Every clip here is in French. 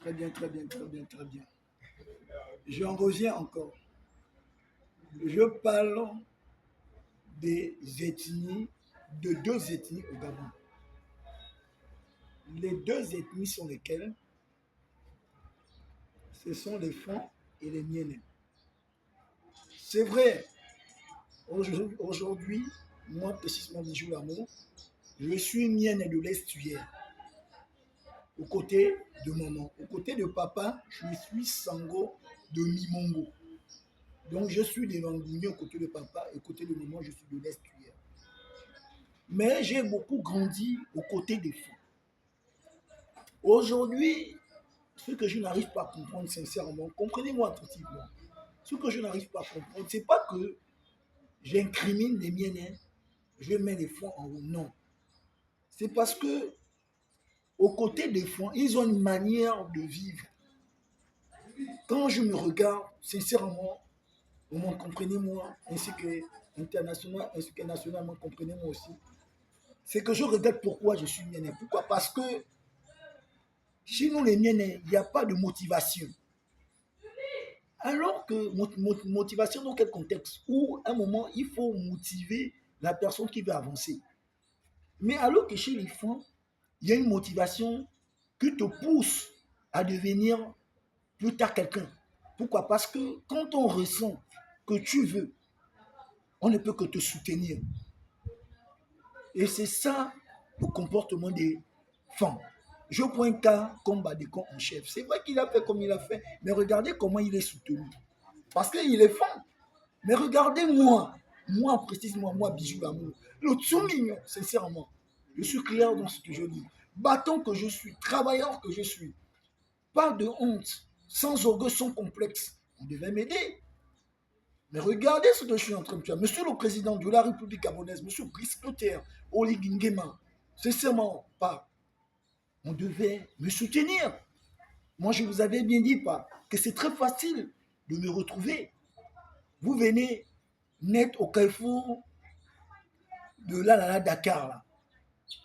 Très bien, très bien, très bien, très bien. J'en reviens encore. Je parle des ethnies, de deux ethnies au Gabon. Les deux ethnies sont lesquelles? Ce sont les Fonds et les Mienais. C'est vrai, aujourd'hui, moi précisément Bijou Lamour, je suis Mienais de l'Estuaire, aux côtés de maman. Aux côtés de papa, je suis Sango de Mimongo. Donc je suis des Langouniens aux côtés de papa et aux côtés de maman, je suis de l'Estuaire. Mais j'ai beaucoup grandi aux côtés des Fonds. Aujourd'hui, ce que je n'arrive pas à comprendre sincèrement, comprenez-moi attentivement, ce que je n'arrive pas à comprendre, c'est pas que j'incrimine les miens, hein, je mets les fonds en haut, non. C'est parce que aux côtés des fonds, ils ont une manière de vivre. Quand je me regarde, sincèrement, comprenez-moi, ainsi que international, ainsi que nationalement, comprenez-moi aussi, c'est que je regrette pourquoi je suis mienné. Pourquoi? Parce que chez nous, les miennes, il n'y a pas de motivation. Alors que motivation dans quel contexte? Où à un moment, il faut motiver la personne qui veut avancer. Mais alors que chez les fonds, il y a une motivation qui te pousse à devenir plus tard quelqu'un. Pourquoi? Parce que quand on ressent que tu veux, on ne peut que te soutenir. Et c'est ça le comportement des femmes. Je prends un cas comme Badekon en chef. C'est vrai qu'il a fait comme il a fait, mais regardez comment il est soutenu. Parce qu'il est femme. Mais regardez-moi, moi précisément, moi Bijou Lamour, le tout mignon, sincèrement. Je suis clair dans ce que je dis. Battant que je suis, travailleur que je suis, pas de honte, sans orgueil, sans complexe. On devait m'aider. Mais regardez ce que je suis en train de faire. Monsieur le Président de la République gabonaise, Monsieur Brice Clotaire, Oli Nguema, sincèrement, pas. On devait me soutenir. Moi, je vous avais bien dit, pas, que c'est très facile de me retrouver. Vous venez net au carrefour de là, Dakar, là,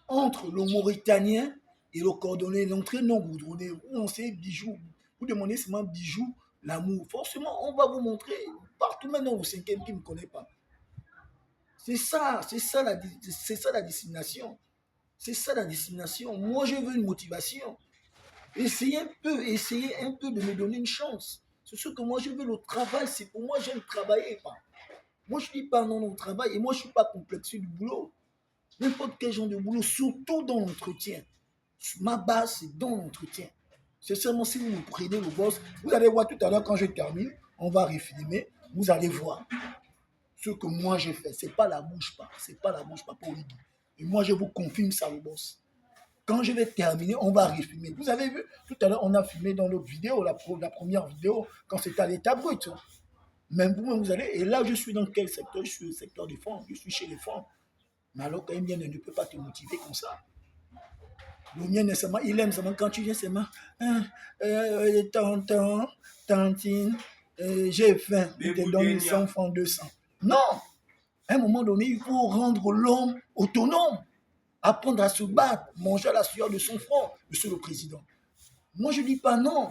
entre le Mauritanien et le cordonnier, l'entrée non goudronnée, où on sait bijoux. Vous demandez seulement bijoux, l'amour. Forcément, on va vous montrer partout maintenant au cinquième qui ne me connaît pas. C'est ça la discrimination. C'est ça la discrimination. Moi, je veux une motivation. Essayez un peu de me donner une chance. C'est ce que moi je veux, le travail, c'est pour moi, j'aime travailler. Pas. Moi, je ne dis pas non au travail et moi, je ne suis pas complexé du boulot. N'importe quel genre de boulot, surtout dans l'entretien. Ma base, c'est dans l'entretien. C'est seulement si vous me prenez le boss, vous allez voir tout à l'heure quand je termine, on va refilmer, vous allez voir ce que moi j'ai fait. C'est pas la bouche pas, c'est pas la bouche pas pour lui. Et moi, je vous confirme ça, le boss. Quand je vais terminer, on va refilmer. Vous avez vu, tout à l'heure, on a filmé dans l'autre vidéo, la première vidéo, quand c'était à l'état brut. Même vous-même, vous allez, et là, je suis dans quel secteur? Je suis au secteur des fonds, je suis chez les fonds. Mais alors qu'un mien ne peut pas te motiver comme ça. Le mien, il aime seulement quand tu viens seulement, tonton, tantine, j'ai faim, il te donne 100 francs, 200. Non! À un moment donné, il faut rendre l'homme autonome, apprendre à se battre, manger à la sueur de son front, Monsieur le Président. Moi, je ne dis pas non.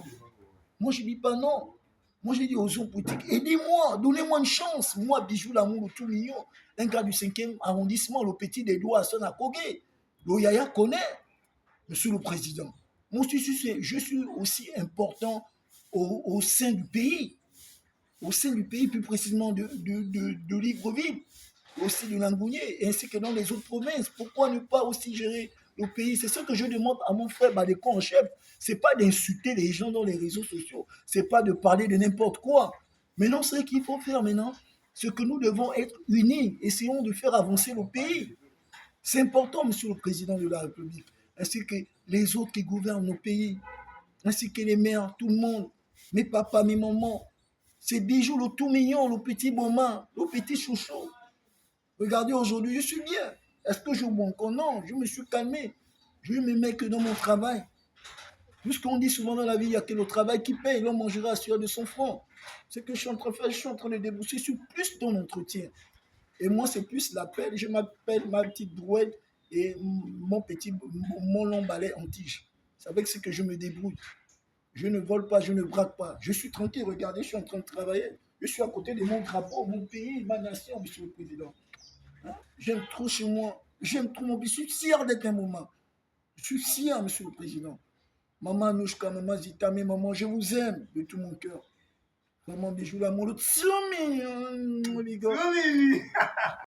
Moi, je ne dis pas non. Moi, je dis aux hommes politiques, aidez-moi, donnez-moi une chance. Moi, Bijou Lamour, le tout mignon, un gars du 5e arrondissement, le petit des doigts à Sonakogé, le Yaya connaît, Monsieur le Président. Moi, je suis aussi important au sein du pays. Au sein du pays, plus précisément de Libreville, aussi de Langounier, ainsi que dans les autres provinces. Pourquoi ne pas aussi gérer le pays? C'est ce que je demande à mon frère Badeko en chef. Ce n'est pas d'insulter les gens dans les réseaux sociaux. Ce n'est pas de parler de n'importe quoi. Mais non, ce qu'il faut faire maintenant, c'est que nous devons être unis. Essayons de faire avancer le pays. C'est important, Monsieur le Président de la République, ainsi que les autres qui gouvernent nos pays, ainsi que les maires, tout le monde, mes papas, mes mamans. C'est Bijou, le tout mignon, le petit moment, le petit chouchou. Regardez, aujourd'hui, je suis bien. Est-ce que je bois encore? Non, je me suis calmé. Je ne me mets que dans mon travail. Puisqu'on dit souvent dans la vie, il n'y a que le travail qui paye. L'homme mangera à sueur de son front. Ce que je suis en train de faire, je suis en train de débourser sur plus ton entretien. Et moi, c'est plus l'appel. Je m'appelle ma petite brouette et mon long balai en tige. C'est avec ce que je me débrouille. Je ne vole pas, je ne braque pas. Je suis tranquille, regardez, je suis en train de travailler. Je suis à côté de mon drapeau, mon pays, ma nation, Monsieur le Président. Hein? J'aime trop chez moi. J'aime trop mon pays. Je suis fier d'être un moment. Je suis fier, Monsieur le Président. Maman Nouchka, maman Zitame, maman, je vous aime de tout mon cœur. Vraiment, bisous là, mon lot.